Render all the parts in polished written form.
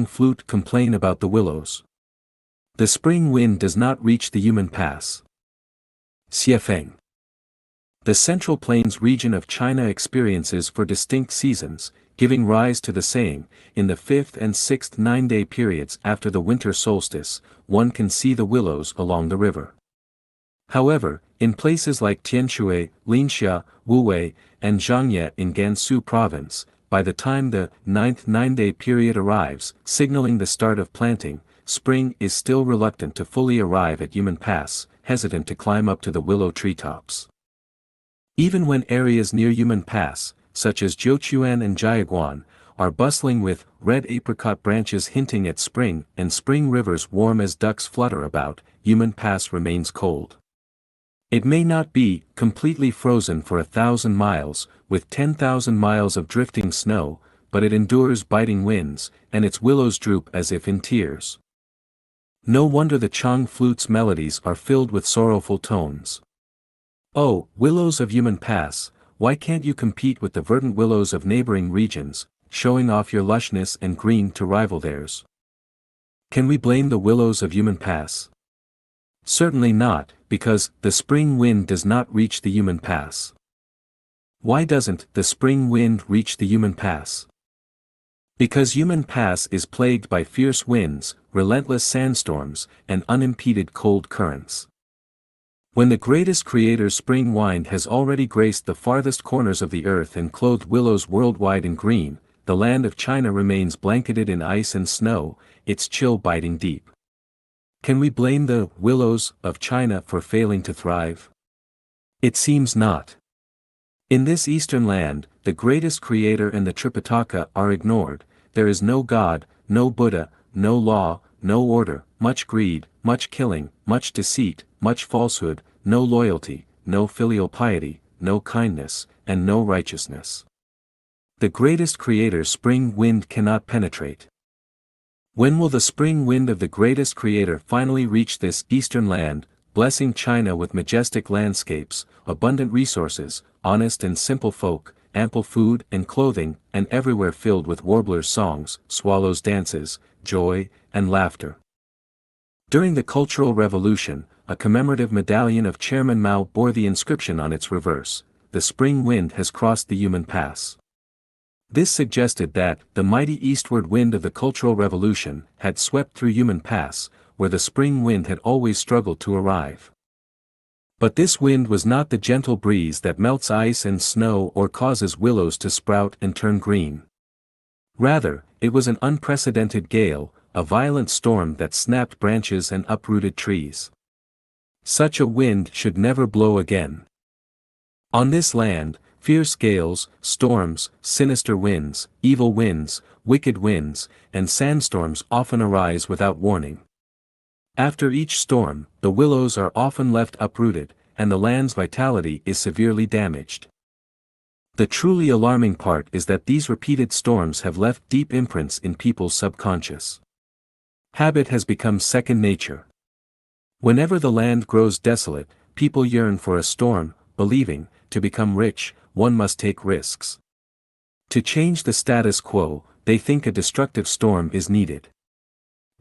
flute complain about the willows. The spring wind does not reach the Yumen Pass. Xiefeng. The Central Plains region of China experiences four distinct seasons, giving rise to the saying, in the 5th and 6th 9-day periods after the winter solstice, one can see the willows along the river. However, in places like Tianshui, Linxia, Wuwei, and Zhangye in Gansu province, by the time the 9th 9-day period arrives, signaling the start of planting, spring is still reluctant to fully arrive at Yumen Pass, hesitant to climb up to the willow treetops. Even when areas near Yumen Pass, such as Jiuquan and Jiaguan, are bustling with red apricot branches hinting at spring and spring rivers warm as ducks flutter about, Yumen Pass remains cold. It may not be completely frozen for 1,000 miles, with 10,000 miles of drifting snow, but it endures biting winds, and its willows droop as if in tears. No wonder the Chang flute's melodies are filled with sorrowful tones. Oh, willows of Yumen Pass, why can't you compete with the verdant willows of neighboring regions, showing off your lushness and green to rival theirs? Can we blame the willows of Yumen Pass? Certainly not, because the spring wind does not reach the Yumen Pass. Why doesn't the spring wind reach the Yumen Pass? Because Yumen Pass is plagued by fierce winds, relentless sandstorms, and unimpeded cold currents. When the greatest creator's spring wind has already graced the farthest corners of the earth and clothed willows worldwide in green, the land of China remains blanketed in ice and snow, its chill biting deep. Can we blame the willows of China for failing to thrive? It seems not. In this eastern land, the greatest creator and the Tripitaka are ignored. There is no God, no Buddha, no law, no order, much greed, much killing, much deceit, much falsehood, no loyalty, no filial piety, no kindness, and no righteousness. The greatest creator's spring wind cannot penetrate. When will the spring wind of the greatest creator finally reach this eastern land, blessing China with majestic landscapes, abundant resources, honest and simple folk, ample food and clothing, and everywhere filled with warblers' songs, swallows' dances, joy, and laughter? During the Cultural Revolution, a commemorative medallion of Chairman Mao bore the inscription on its reverse, "The spring wind has crossed the Yumen Pass." This suggested that the mighty eastward wind of the Cultural Revolution had swept through Yumen Pass, where the spring wind had always struggled to arrive. But this wind was not the gentle breeze that melts ice and snow or causes willows to sprout and turn green. Rather, it was an unprecedented gale, a violent storm that snapped branches and uprooted trees. Such a wind should never blow again. On this land, fierce gales, storms, sinister winds, evil winds, wicked winds, and sandstorms often arise without warning. After each storm, the willows are often left uprooted, and the land's vitality is severely damaged. The truly alarming part is that these repeated storms have left deep imprints in people's subconscious. Habit has become second nature. Whenever the land grows desolate, people yearn for a storm, believing, to become rich, one must take risks. To change the status quo, they think a destructive storm is needed.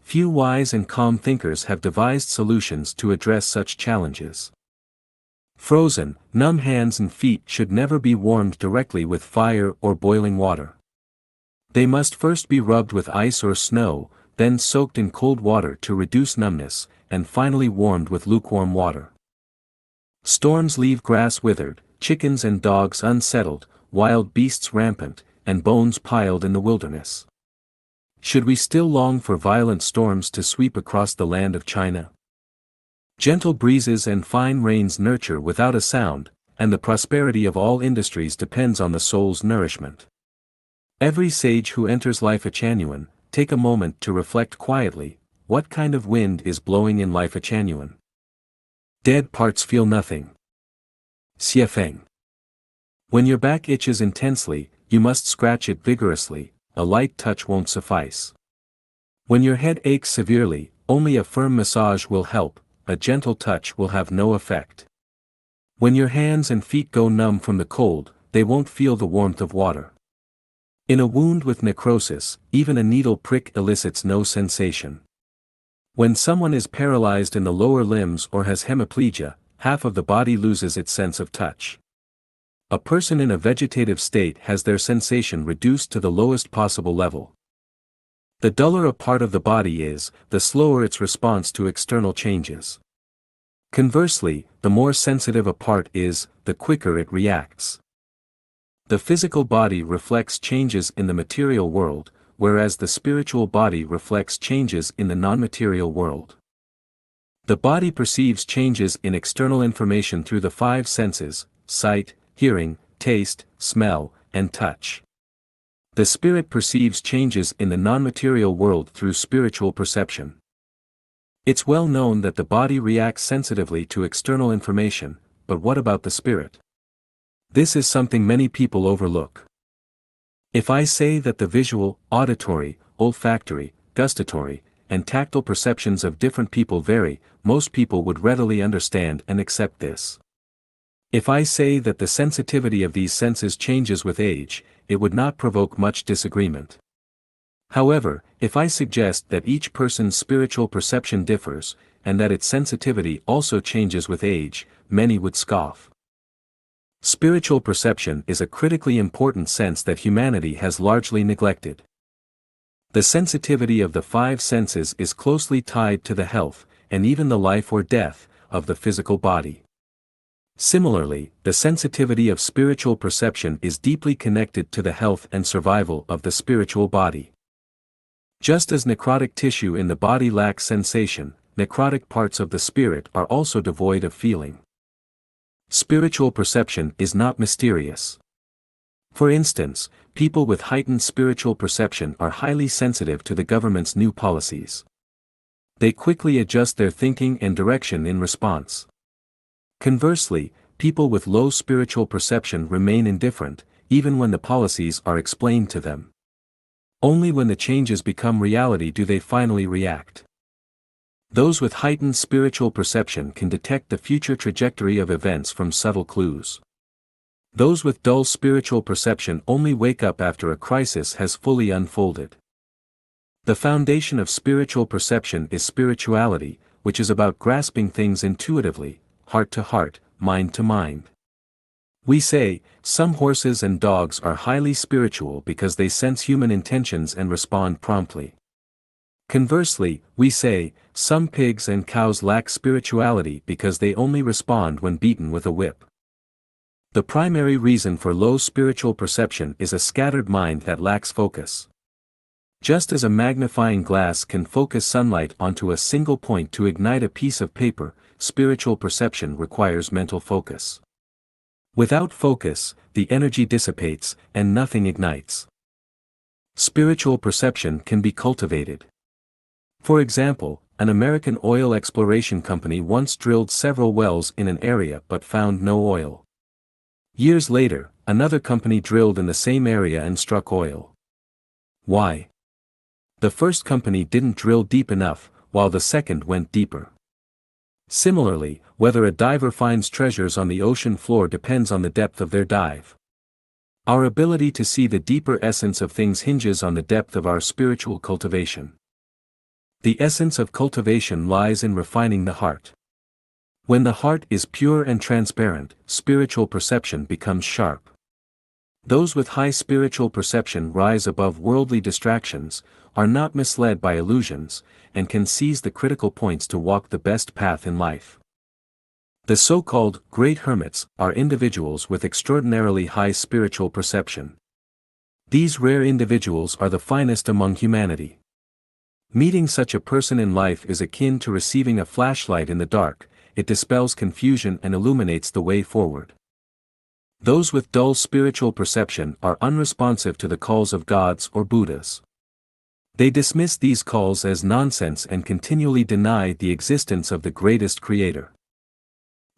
Few wise and calm thinkers have devised solutions to address such challenges. Frozen, numb hands and feet should never be warmed directly with fire or boiling water. They must first be rubbed with ice or snow, then soaked in cold water to reduce numbness, and finally warmed with lukewarm water. Storms leave grass withered, chickens and dogs unsettled, wild beasts rampant, and bones piled in the wilderness. Should we still long for violent storms to sweep across the land of China? Gentle breezes and fine rains nurture without a sound, and the prosperity of all industries depends on the soul's nourishment. Every sage who enters Life-Chanyan, take a moment to reflect quietly, what kind of wind is blowing in Life-Chanyan? Dead parts feel nothing. Xiefeng. When your back itches intensely, you must scratch it vigorously, a light touch won't suffice. When your head aches severely, only a firm massage will help, a gentle touch will have no effect. When your hands and feet go numb from the cold, they won't feel the warmth of water. In a wound with necrosis, even a needle prick elicits no sensation. When someone is paralyzed in the lower limbs or has hemiplegia, half of the body loses its sense of touch. A person in a vegetative state has their sensation reduced to the lowest possible level. The duller a part of the body is, the slower its response to external changes. Conversely, the more sensitive a part is, the quicker it reacts. The physical body reflects changes in the material world, whereas the spiritual body reflects changes in the non-material world. The body perceives changes in external information through the five senses: sight, hearing, taste, smell, and touch. The spirit perceives changes in the non-material world through spiritual perception. It's well known that the body reacts sensitively to external information, but what about the spirit? This is something many people overlook. If I say that the visual, auditory, olfactory, gustatory, and tactile perceptions of different people vary, most people would readily understand and accept this. If I say that the sensitivity of these senses changes with age, it would not provoke much disagreement. However, if I suggest that each person's spiritual perception differs, and that its sensitivity also changes with age, many would scoff. Spiritual perception is a critically important sense that humanity has largely neglected. The sensitivity of the five senses is closely tied to the health, and even the life or death, of the physical body. Similarly, the sensitivity of spiritual perception is deeply connected to the health and survival of the spiritual body. Just as necrotic tissue in the body lacks sensation, necrotic parts of the spirit are also devoid of feeling. Spiritual perception is not mysterious. For instance, people with heightened spiritual perception are highly sensitive to the government's new policies. They quickly adjust their thinking and direction in response. Conversely, people with low spiritual perception remain indifferent, even when the policies are explained to them. Only when the changes become reality do they finally react. Those with heightened spiritual perception can detect the future trajectory of events from subtle clues. Those with dull spiritual perception only wake up after a crisis has fully unfolded. The foundation of spiritual perception is spirituality, which is about grasping things intuitively, heart to heart, mind to mind. We say, some horses and dogs are highly spiritual because they sense human intentions and respond promptly. Conversely, we say, some pigs and cows lack spirituality because they only respond when beaten with a whip. The primary reason for low spiritual perception is a scattered mind that lacks focus. Just as a magnifying glass can focus sunlight onto a single point to ignite a piece of paper, spiritual perception requires mental focus. Without focus, the energy dissipates, and nothing ignites. Spiritual perception can be cultivated. For example, an American oil exploration company once drilled several wells in an area but found no oil. Years later, another company drilled in the same area and struck oil. Why? The first company didn't drill deep enough, while the second went deeper. Similarly, whether a diver finds treasures on the ocean floor depends on the depth of their dive. Our ability to see the deeper essence of things hinges on the depth of our spiritual cultivation. The essence of cultivation lies in refining the heart. When the heart is pure and transparent, spiritual perception becomes sharp. Those with high spiritual perception rise above worldly distractions, are not misled by illusions, and can seize the critical points to walk the best path in life. The so-called great hermits are individuals with extraordinarily high spiritual perception. These rare individuals are the finest among humanity. Meeting such a person in life is akin to receiving a flashlight in the dark. It dispels confusion and illuminates the way forward. Those with dull spiritual perception are unresponsive to the calls of gods or Buddhas. They dismiss these calls as nonsense and continually deny the existence of the greatest creator.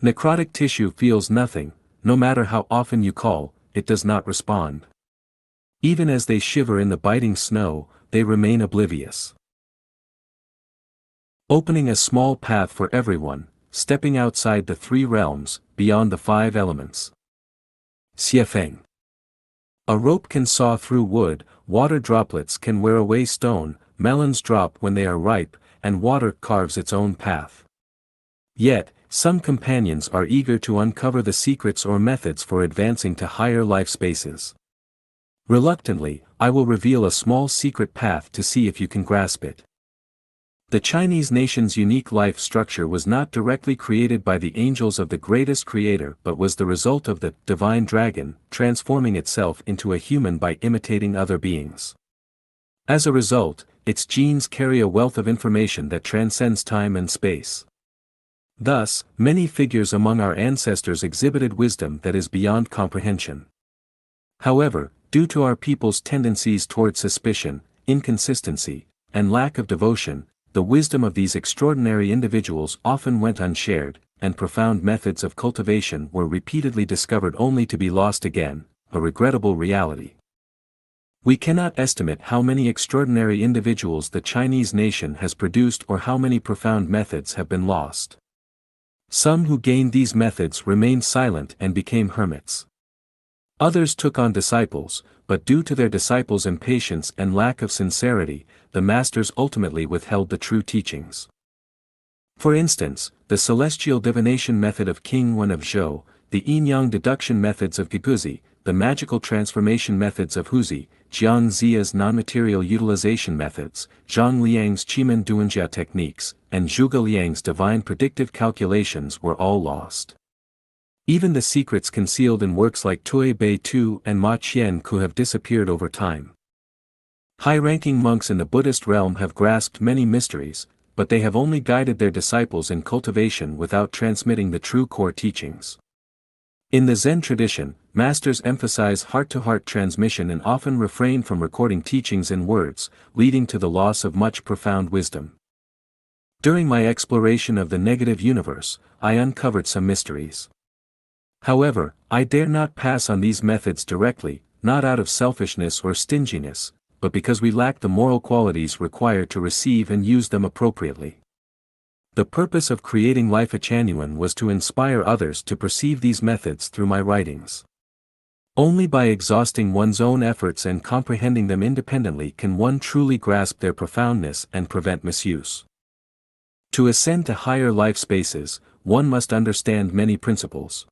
Necrotic tissue feels nothing, no matter how often you call, it does not respond. Even as they shiver in the biting snow, they remain oblivious. Opening a small path for everyone, stepping outside the three realms, beyond the five elements. Xie Feng. A rope can saw through wood, water droplets can wear away stone, melons drop when they are ripe, and water carves its own path. Yet, some companions are eager to uncover the secrets or methods for advancing to higher life spaces. Reluctantly, I will reveal a small secret path to see if you can grasp it. The Chinese nation's unique life structure was not directly created by the angels of the greatest creator but was the result of the divine dragon transforming itself into a human by imitating other beings. As a result, its genes carry a wealth of information that transcends time and space. Thus, many figures among our ancestors exhibited wisdom that is beyond comprehension. However, due to our people's tendencies toward suspicion, inconsistency, and lack of devotion, the wisdom of these extraordinary individuals often went unshared, and profound methods of cultivation were repeatedly discovered only to be lost again, a regrettable reality. We cannot estimate how many extraordinary individuals the Chinese nation has produced or how many profound methods have been lost. Some who gained these methods remained silent and became hermits. Others took on disciples, but due to their disciples' impatience and lack of sincerity, the masters ultimately withheld the true teachings. For instance, the celestial divination method of King Wen of Zhou, the yin-yang deduction methods of Giguzi, the magical transformation methods of Huzi, Jiang Ziya's non-material utilization methods, Zhang Liang's Qimen Duanjia techniques, and Zhuge Liang's divine predictive calculations were all lost. Even the secrets concealed in works like Tui Bei Tu and Ma Qian could have disappeared over time. High-ranking monks in the Buddhist realm have grasped many mysteries, but they have only guided their disciples in cultivation without transmitting the true core teachings. In the Zen tradition, masters emphasize heart-to-heart transmission and often refrain from recording teachings in words, leading to the loss of much profound wisdom. During my exploration of the negative universe, I uncovered some mysteries. However, I dare not pass on these methods directly, not out of selfishness or stinginess, but because we lack the moral qualities required to receive and use them appropriately. The purpose of creating Life Genuine was to inspire others to perceive these methods through my writings. Only by exhausting one's own efforts and comprehending them independently can one truly grasp their profoundness and prevent misuse. To ascend to higher life spaces, one must understand many principles.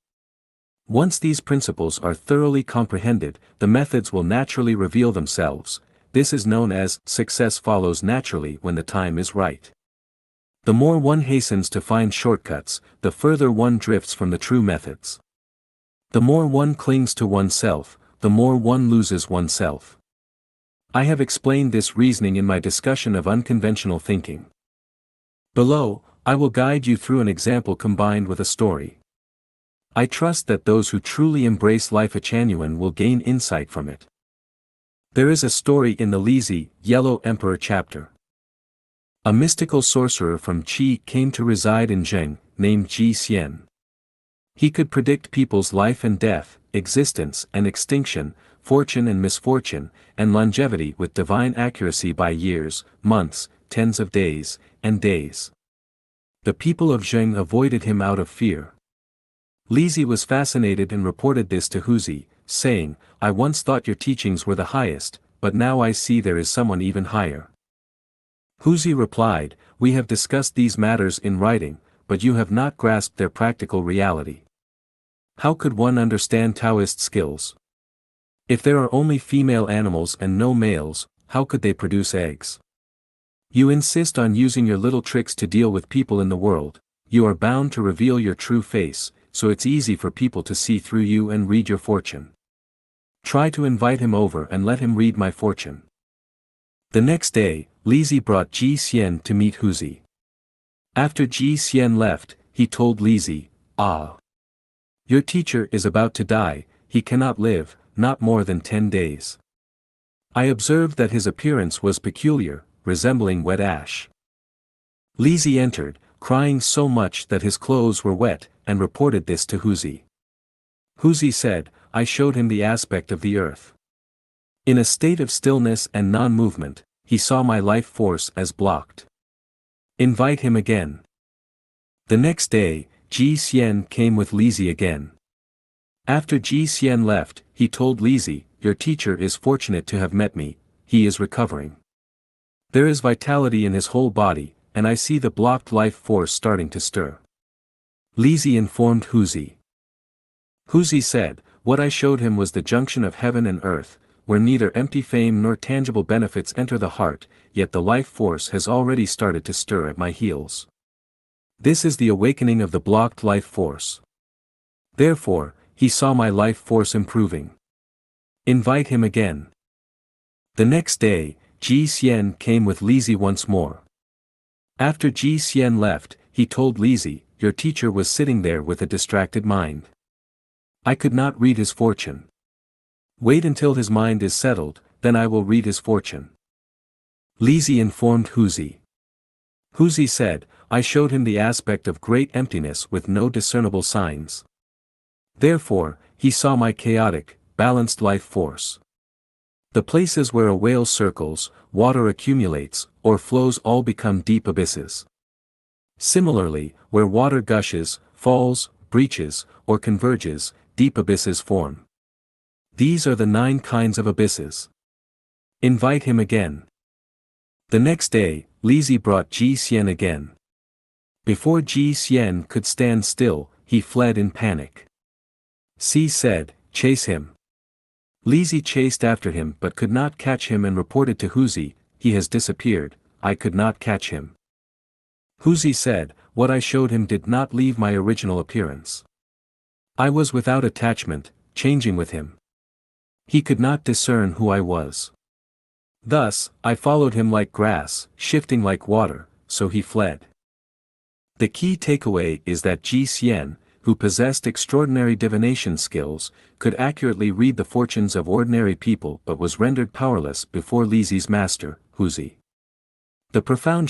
Once these principles are thoroughly comprehended, the methods will naturally reveal themselves. This is known as success follows naturally when the time is right. The more one hastens to find shortcuts, the further one drifts from the true methods. The more one clings to oneself, the more one loses oneself. I have explained this reasoning in my discussion of unconventional thinking. Below, I will guide you through an example combined with a story. I trust that those who truly embrace Life Genuine will gain insight from it. There is a story in the Lizi, Yellow Emperor chapter. A mystical sorcerer from Qi came to reside in Zheng, named Ji Xian. He could predict people's life and death, existence and extinction, fortune and misfortune, and longevity with divine accuracy by years, months, tens of days, and days. The people of Zheng avoided him out of fear. Lizi was fascinated and reported this to Huzi, saying, "I once thought your teachings were the highest, but now I see there is someone even higher." Huzi replied, "We have discussed these matters in writing, but you have not grasped their practical reality. How could one understand Taoist skills? If there are only female animals and no males, how could they produce eggs? You insist on using your little tricks to deal with people in the world, you are bound to reveal your true face, so it's easy for people to see through you and read your fortune. Try to invite him over and let him read my fortune." The next day, Lizi brought Ji Xian to meet Huzi. After Ji Xian left, he told Lizi, "Ah, your teacher is about to die, he cannot live, not more than 10 days. I observed that his appearance was peculiar, resembling wet ash." Lizi entered, crying so much that his clothes were wet, and reported this to Huzi. Huzi said, "I showed him the aspect of the earth. In a state of stillness and non-movement, he saw my life force as blocked. Invite him again." The next day, Ji Xian came with Lizi again. After Ji Xian left, he told Lizi, your teacher is fortunate to have met me, he is recovering. There is vitality in his whole body, and I see the blocked life force starting to stir. Li Zi informed Hu Zi. Hu Zi said, what I showed him was the junction of heaven and earth, where neither empty fame nor tangible benefits enter the heart, yet the life force has already started to stir at my heels. This is the awakening of the blocked life force. Therefore, he saw my life force improving. Invite him again. The next day, Ji Xian came with Li Zi once more. After Ji Xian left, he told Li Zi, your teacher was sitting there with a distracted mind. I could not read his fortune. Wait until his mind is settled, then I will read his fortune. Li Zi informed Hu Zi. Hu Zi said, I showed him the aspect of great emptiness with no discernible signs. Therefore, he saw my chaotic, balanced life force. The places where a whale circles, water accumulates, or flows all become deep abysses. Similarly, where water gushes, falls, breaches, or converges, deep abysses form. These are the 9 kinds of abysses. Invite him again. The next day, Li Zi brought Ji Xian again. Before Ji Xian could stand still, he fled in panic. Xi said, chase him. Li Zi chased after him but could not catch him and reported to Hu Zi, he has disappeared, I could not catch him. Hu Zi said, what I showed him did not leave my original appearance. I was without attachment, changing with him. He could not discern who I was. Thus, I followed him like grass, shifting like water, so he fled. The key takeaway is that Ji Xian, who possessed extraordinary divination skills, could accurately read the fortunes of ordinary people but was rendered powerless before Li Zi's master, Hu Zi. The profound